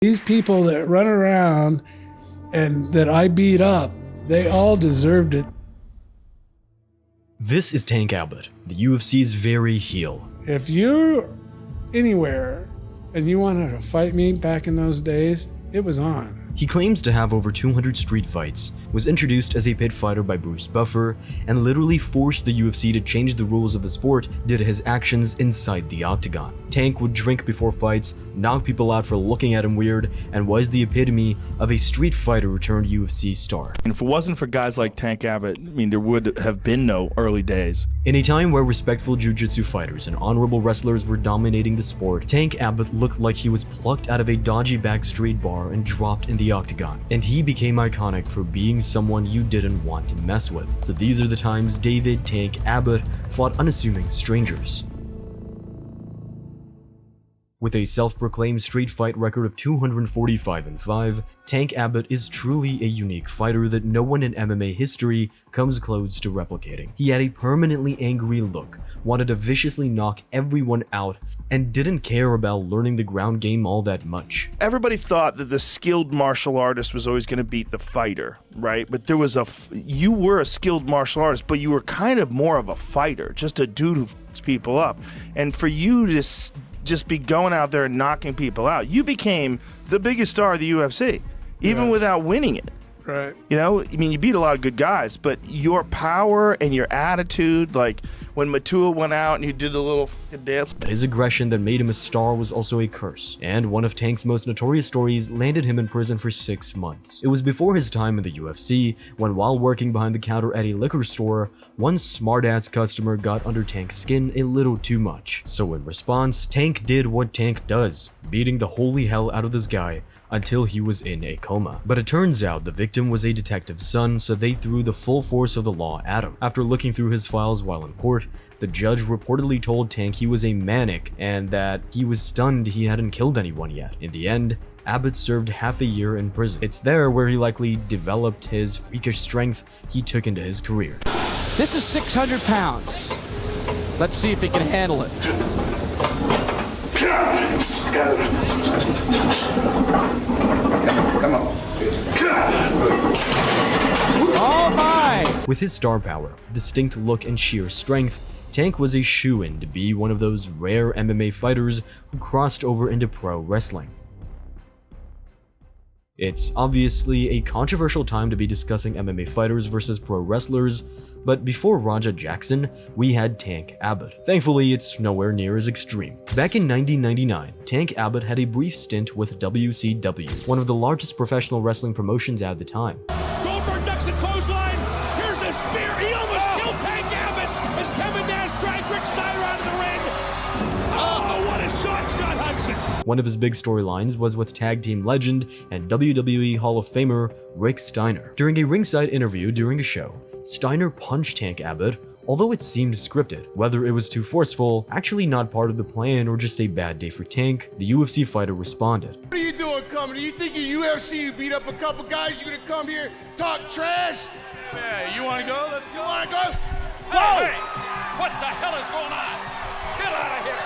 These people that run around and that I beat up, they all deserved it. This is Tank Abbott, the UFC's very heel. If you're anywhere and you wanted to fight me back in those days, it was on. He claims to have over 200 street fights, was introduced as a pit fighter by Bruce Buffer, and literally forced the UFC to change the rules of the sport due to his actions inside the octagon. Tank would drink before fights, knock people out for looking at him weird, and was the epitome of a street fighter turned UFC star. And if it wasn't for guys like Tank Abbott, I mean, there would have been no early days. In a time where respectful jiu-jitsu fighters and honorable wrestlers were dominating the sport, Tank Abbott looked like he was plucked out of a dodgy back street bar and dropped in the octagon. And he became iconic for being someone you didn't want to mess with. So these are the times David Tank Abbott fought unassuming strangers. With a self-proclaimed street fight record of 245-5, Tank Abbott is truly a unique fighter that no one in MMA history comes close to replicating. He had a permanently angry look, wanted to viciously knock everyone out, and didn't care about learning the ground game all that much. Everybody thought that the skilled martial artist was always going to beat the fighter, right? But there was you were a skilled martial artist, but you were kind of more of a fighter, just a dude who fucks people up. And for you to just be going out there and knocking people out, you became the biggest star of the UFC, even without winning it. Right. You know, I mean, you beat a lot of good guys, but your power and your attitude, like when Matua went out and you did a little fucking dance. But his aggression that made him a star was also a curse, and one of Tank's most notorious stories landed him in prison for 6 months. It was before his time in the UFC, when while working behind the counter at a liquor store, one smart-ass customer got under Tank's skin a little too much. So in response, Tank did what Tank does, beating the holy hell out of this guy until he was in a coma. But it turns out the victim was a detective's son, so they threw the full force of the law at him. After looking through his files while in court, the judge reportedly told Tank he was a manic and that he was stunned he hadn't killed anyone yet. In the end, Abbott served half a year in prison. It's there where he likely developed his freakish strength he took into his career. This is 600 pounds. Let's see if he can handle it. Come on. Oh my! With his star power, distinct look, and sheer strength, Tank was a shoo-in to be one of those rare MMA fighters who crossed over into pro wrestling. It's obviously a controversial time to be discussing MMA fighters versus pro wrestlers, but before Raja Jackson, we had Tank Abbott. Thankfully, it's nowhere near as extreme. Back in 1999, Tank Abbott had a brief stint with WCW, one of the largest professional wrestling promotions at the time. Goldberg ducks the clothesline. Here's a spear. He almost killed Tank Abbott as Kevin Nash dragged Rick Steiner out of the ring. Oh, what a shot, Scott Hudson. One of his big storylines was with tag team legend and WWE Hall of Famer Rick Steiner. During a ringside interview during a show, Steiner punched Tank Abbott, although it seemed scripted. Whether it was too forceful, actually not part of the plan, or just a bad day for Tank, the UFC fighter responded. What are you doing coming? You think in UFC you beat up a couple guys, you're gonna come here, talk trash? Yeah, you want to go? Let's go. You wanna go? Whoa! Hey, what the hell is going on? Get out of here.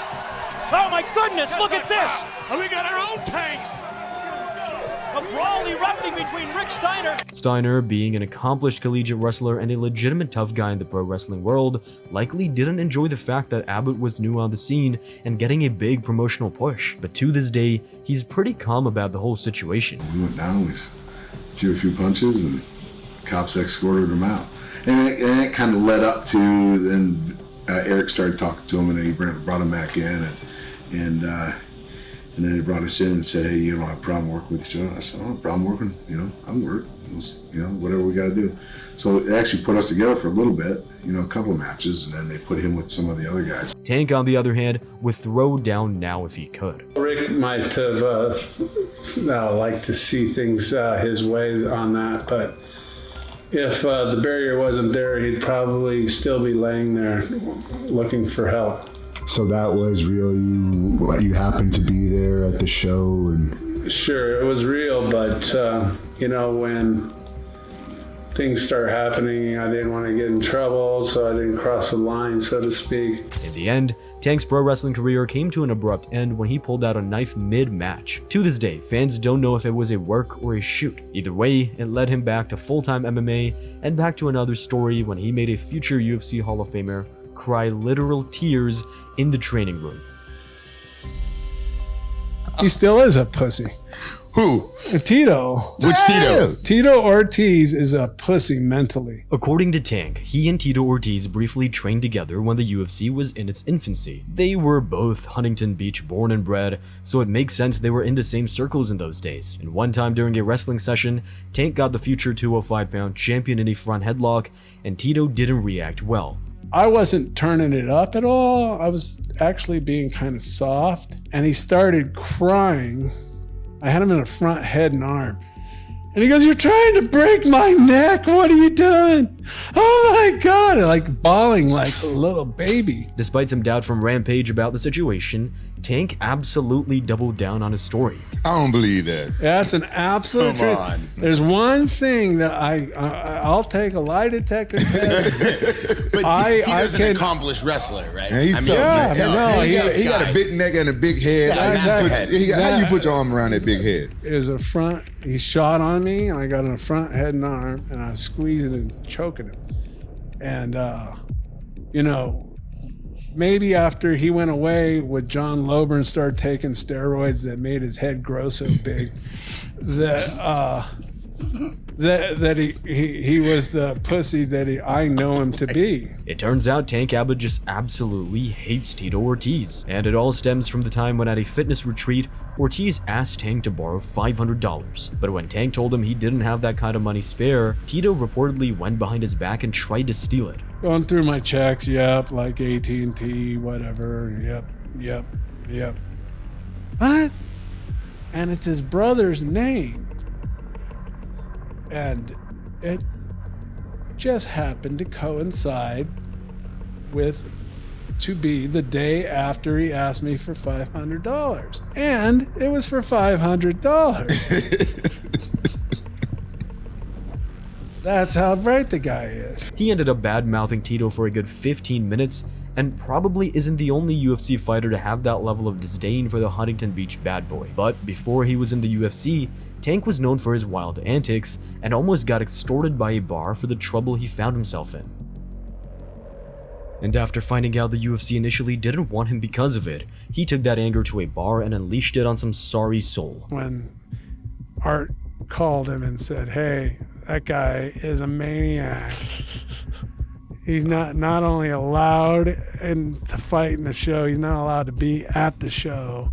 Oh my goodness, look at this! And we got our own tanks. A brawl erupting between Rick Steiner. Steiner, being an accomplished collegiate wrestler and a legitimate tough guy in the pro wrestling world, likely didn't enjoy the fact that Abbott was new on the scene and getting a big promotional push. But to this day, he's pretty calm about the whole situation. We went down, we threw a few punches, and cops escorted him out. And it kind of led up to, then Eric started talking to him, and then he brought him back in, and then they brought us in and said, hey, you don't have a problem working with each other. I said, I don't have a problem working, I'm working, whatever we got to do. So they actually put us together for a little bit, a couple of matches, and then they put him with some of the other guys. Tank, on the other hand, would throw down now if he could. Rick might have liked to see things his way on that, but if the barrier wasn't there, he'd probably still be laying there looking for help. So that was real. You happened to be there at the show, and sure, it was real. But when things start happening. I didn't want to get in trouble, so I didn't cross the line, so to speak. In the end, Tank's pro wrestling career came to an abrupt end when he pulled out a knife mid-match. To this day, fans don't know if it was a work or a shoot. Either way, it led him back to full-time MMA and back to another story when he made a future UFC Hall of Famer cry literal tears in the training room. He still is a pussy. Who? Tito. Which Tito? Tito Ortiz is a pussy mentally. According to Tank, he and Tito Ortiz briefly trained together when the UFC was in its infancy. They were both Huntington Beach born and bred, so it makes sense they were in the same circles in those days. And one time during a wrestling session, Tank got the future 205-pound champion in a front headlock, and Tito didn't react well. I wasn't turning it up at all. I was actually being kind of soft, and he started crying. I had him in a front head and arm. And he goes, "You're trying to break my neck. What are you doing? Oh my God." Like bawling like a little baby. Despite some doubt from Rampage about the situation, Tank absolutely doubled down on his story. I don't believe that. That's an absolute truth. on. There's one thing that I'll take a lie detector test. But Tito's an accomplished wrestler, right? And he's tough, man. He got a big neck and a big head. Yeah, exactly. How you put your arm around that big head? It was a front, he shot on me and I got in a front head and arm and I was squeezing and choking him. And, maybe after he went away with John Lober and started taking steroids that made his head grow so big that he was the pussy that I know him to be. It turns out Tank Abbott just absolutely hates Tito Ortiz, and it all stems from the time when at a fitness retreat, Ortiz asked Tank to borrow $500. But when Tank told him he didn't have that kind of money spare, Tito reportedly went behind his back and tried to steal it. Going through my checks, yep, like AT&T, whatever, yep. What? And it's his brother's name. And it just happened to coincide to be the day after he asked me for $500. And it was for $500. That's how bright the guy is. He ended up bad-mouthing Tito for a good 15 minutes, and probably isn't the only UFC fighter to have that level of disdain for the Huntington Beach bad boy. But before he was in the UFC, Tank was known for his wild antics and almost got extorted by a bar for the trouble he found himself in. And after finding out the UFC initially didn't want him because of it, he took that anger to a bar and unleashed it on some sorry soul. When Art called him and said, "Hey, that guy is a maniac. He's not only allowed to fight in the show, he's not allowed to be at the show.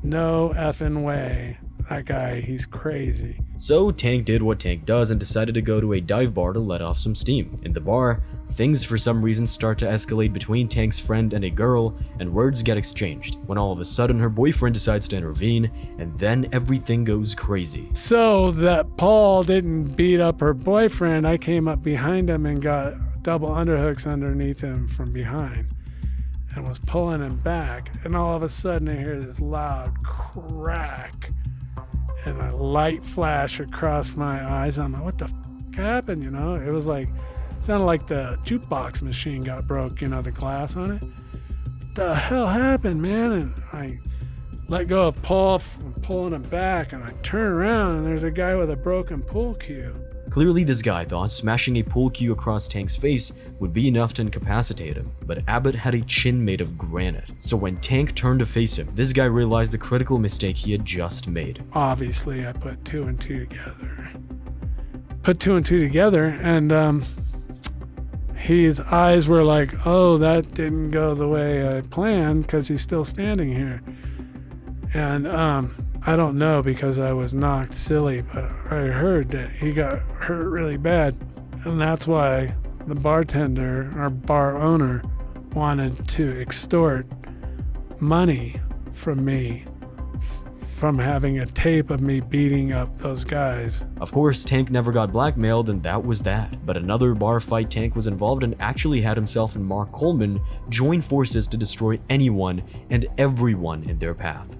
No effing way. That guy, he's crazy." So Tank did what Tank does and decided to go to a dive bar to let off some steam. In the bar, things for some reason start to escalate between Tank's friend and a girl, and words get exchanged, when all of a sudden her boyfriend decides to intervene, and then everything goes crazy. So that Paul didn't beat up her boyfriend, I came up behind him and got double underhooks underneath him from behind and was pulling him back, and all of a sudden I hear this loud crack and a light flash across my eyes. I'm like, what the happened? It was like, sounded like the jukebox machine got broke, the glass on it. What the hell happened, man? And I let go of Paul from pulling him back, and I turn around and there's a guy with a broken pool cue. Clearly this guy thought smashing a pool cue across Tank's face would be enough to incapacitate him, but Abbott had a chin made of granite. So when Tank turned to face him, this guy realized the critical mistake he had just made. Obviously, I put two and two together, and his eyes were like, "Oh, that didn't go the way I planned," because he's still standing here. And I don't know because I was knocked silly, but I heard that he got hurt really bad. And that's why the bartender, or bar owner, wanted to extort money from me from having a tape of me beating up those guys. Of course, Tank never got blackmailed, and that was that. But another bar fight Tank was involved in actually had himself and Mark Coleman join forces to destroy anyone and everyone in their path.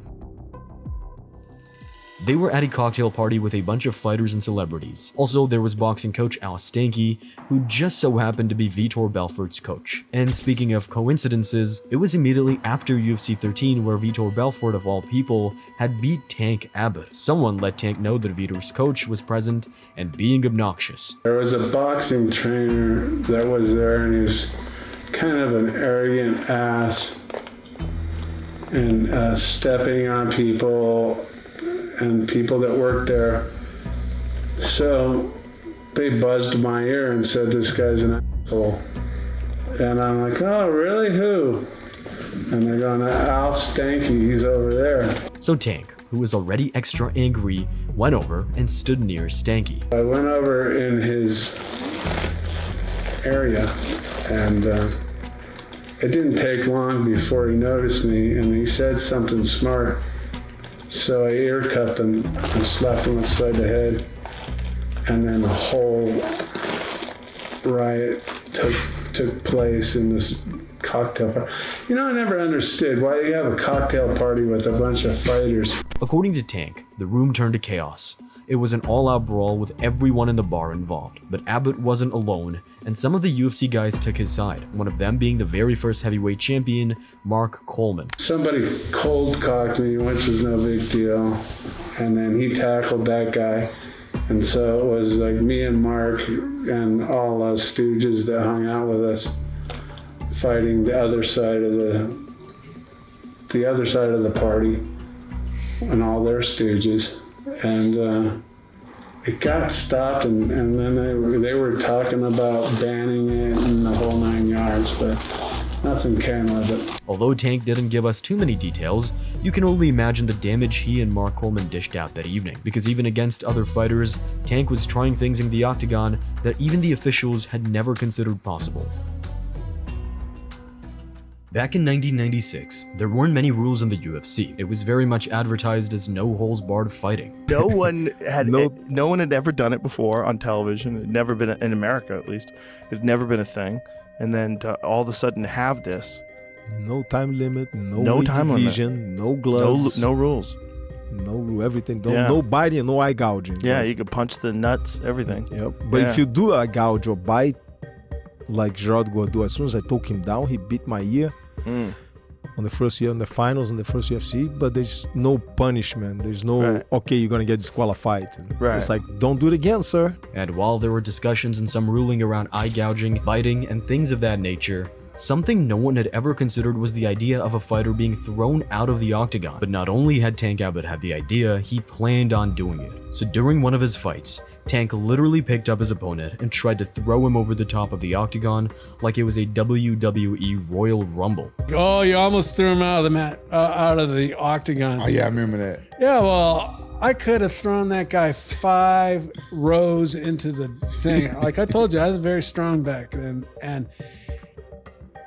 They were at a cocktail party with a bunch of fighters and celebrities. Also, there was boxing coach Al Stanky, who just so happened to be Vitor Belfort's coach. And speaking of coincidences, it was immediately after UFC 13 where Vitor Belfort, of all people, had beat Tank Abbott. Someone let Tank know that Vitor's coach was present and being obnoxious. There was a boxing trainer that was there, and he was kind of an arrogant ass and stepping on people and people that worked there. So they buzzed my ear and said, "This guy's an asshole." And I'm like, "Oh, really? Who?" And they're going, "Al Stanky, he's over there." So Tank, who was already extra angry, went over and stood near Stanky. I went over in his area, and it didn't take long before he noticed me, and he said something smart. So I ear cuffed him and slapped him upside the head, and then a whole riot took place in this cocktail party. You know, I never understood why you have a cocktail party with a bunch of fighters. According to Tank, the room turned to chaos. It was an all-out brawl with everyone in the bar involved. But Abbott wasn't alone, and some of the UFC guys took his side, one of them being the very first heavyweight champion, Mark Coleman. Somebody cold-cocked me, which was no big deal, and then he tackled that guy. And so it was like me and Mark and all us stooges that hung out with us fighting the other side of the party and all their stooges. And it got stopped, and then they were talking about banning it and the whole 9 yards, but nothing came of it. Although Tank didn't give us too many details, you can only imagine the damage he and Mark Coleman dished out that evening, because even against other fighters, Tank was trying things in the octagon that even the officials had never considered possible. Back in 1996, there weren't many rules in the UFC. It was very much advertised as no-holds-barred fighting. No one had ever done it before on television. It had never been, in America at least, it had never been a thing. And then to all of a sudden have this. No time limit, no time division, no gloves. No rules. No everything. No biting, no eye gouging. Yeah, right? you could punch the nuts, everything. Yep. But if you do a gouge or bite, like Gerard Gordeau, as soon as I took him down, he bit my ear. On the first year, on the finals, in the first UFC, but there's no punishment. There's no, okay, you're gonna get disqualified. It's like, don't do it again, sir. And while there were discussions and some ruling around eye gouging, biting, and things of that nature, something no one had ever considered was the idea of a fighter being thrown out of the octagon. But not only had Tank Abbott had the idea, he planned on doing it. So during one of his fights, Tank literally picked up his opponent and tried to throw him over the top of the octagon like it was a WWE Royal Rumble. Oh, you almost threw him out of the mat, out of the octagon. Oh yeah, I remember that. Yeah, well, I could have thrown that guy 5 rows into the thing. Like I told you, I was very strong back then, and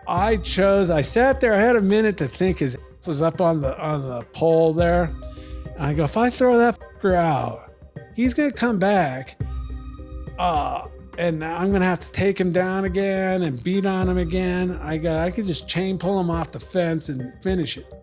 I sat there. I had a minute to think. His ass was up on the pole there, and I go, if I throw that fucker out, he's gonna come back, and I'm gonna have to take him down again and beat on him again. I could just chain pull him off the fence and finish it.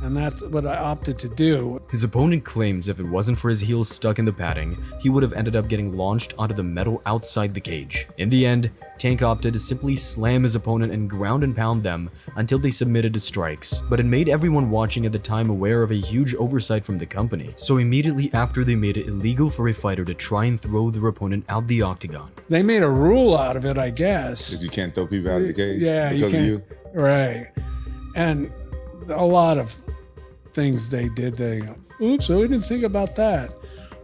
And that's what I opted to do. His opponent claims if it wasn't for his heels stuck in the padding, he would have ended up getting launched onto the metal outside the cage. In the end, Tank opted to simply slam his opponent and ground and pound them until they submitted to strikes. But it made everyone watching at the time aware of a huge oversight from the company. So immediately after, they made it illegal for a fighter to try and throw their opponent out the octagon. They made a rule out of it, I guess. You can't throw people out of the cage. Yeah, because you can't. of you. Right. And a lot of things they did, they go, oops, we didn't think about that.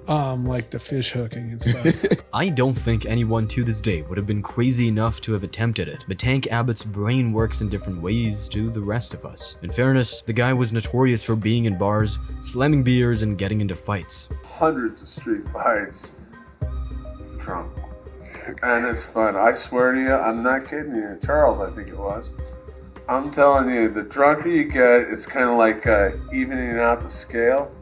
Like the fish hooking and stuff. I don't think anyone to this day would have been crazy enough to have attempted it, but Tank Abbott's brain works in different ways to the rest of us. In fairness, the guy was notorious for being in bars, slamming beers, and getting into fights. Hundreds of street fights, drunk. And it's fun. I swear to you, I'm not kidding you. Charles, I think it was. I'm telling you, the drunker you get, it's kind of like evening out the scale.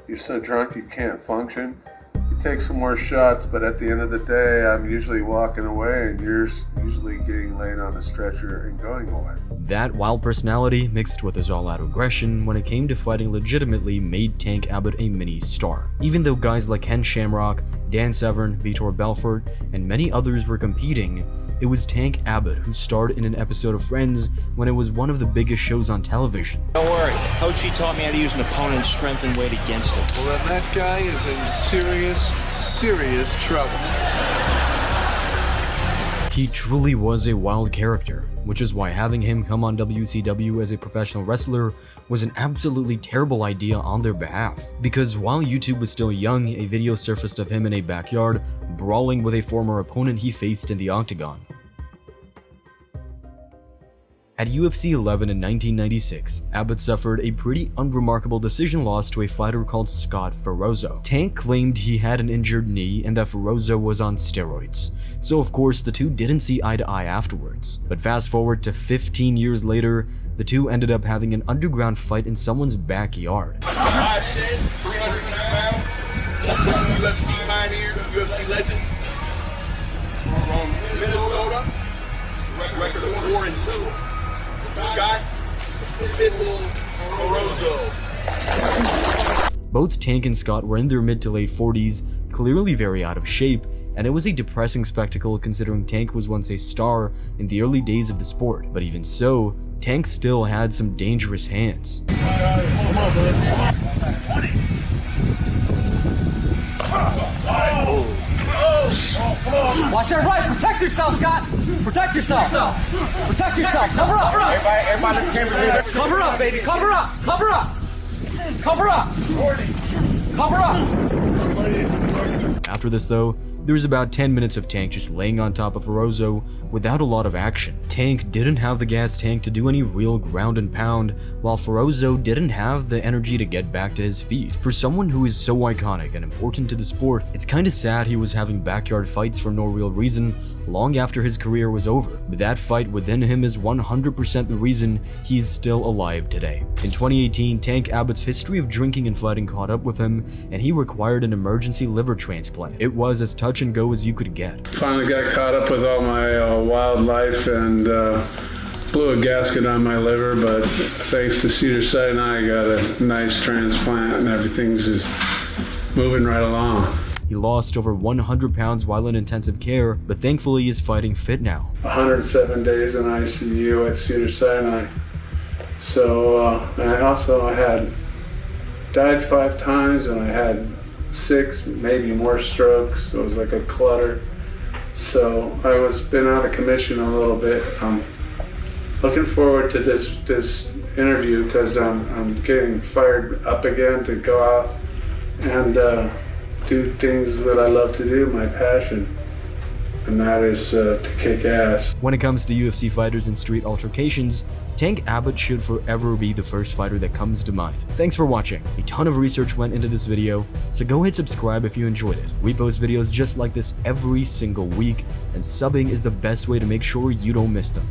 You're so drunk you can't function. You take some more shots, but at the end of the day, I'm usually walking away and you're usually getting laid on a stretcher and going away. That wild personality, mixed with his all-out aggression when it came to fighting legitimately, made Tank Abbott a mini-star. Even though guys like Ken Shamrock, Dan Severn, Vitor Belfort, and many others were competing, it was Tank Abbott who starred in an episode of Friends when it was one of the biggest shows on television. Don't worry, Coach, he taught me how to use an opponent's strength and weight against him. Well, then that guy is in serious trouble. He truly was a wild character, which is why having him come on WCW as a professional wrestler was an absolutely terrible idea on their behalf. Because while YouTube was still young, a video surfaced of him in a backyard brawling with a former opponent he faced in the octagon. At UFC 11 in 1996, Abbott suffered a pretty unremarkable decision loss to a fighter called Scott Ferrozo. Tank claimed he had an injured knee and that Ferrozo was on steroids, so of course the two didn't see eye to eye afterwards. But fast forward to 15 years later, the two ended up having an underground fight in someone's backyard. 5'10", 300 pounds, UFC pioneer, UFC legend, from Minnesota, record of 4-2. Scott Pitbull Ferrozo. Both Tank and Scott were in their mid to late 40s, clearly very out of shape, and it was a depressing spectacle considering Tank was once a star in the early days of the sport. But even so, Tank still had some dangerous hands. Watch that right. Protect yourself, Scott. Protect yourself. Protect yourself. Cover up. Everybody, let's camera. Cover up, baby. Cover up. Cover up. Cover up. Cover up. After this though, there was about 10 minutes of Tank just laying on top of Ferrozo without a lot of action. Tank didn't have the gas tank to do any real ground and pound, while Ferrozo didn't have the energy to get back to his feet. For someone who is so iconic and important to the sport, it's kinda sad he was having backyard fights for no real reason long after his career was over. But that fight within him is 100% the reason he is still alive today. In 2018, Tank Abbott's history of drinking and fighting caught up with him, and he required an emergency liver transplant. It was as touch and go as you could get. Finally got caught up with all my wildlife and blew a gasket on my liver, but thanks to Cedars-Sinai, I got a nice transplant and everything's just moving right along. He lost over 100 pounds while in intensive care, but thankfully is fighting fit now. 107 days in ICU at Cedars-Sinai. So, and I had died 5 times and I had 6, maybe more strokes. So it was like a clutter. So I was been out of commission a little bit. I'm looking forward to this interview because I'm getting fired up again to go out and do things that I love to do, my passion, and that is to kick ass. When it comes to UFC fighters and street altercations, Tank Abbott should forever be the first fighter that comes to mind. Thanks for watching. A ton of research went into this video, so go hit subscribe if you enjoyed it. We post videos just like this every single week, and subbing is the best way to make sure you don't miss them.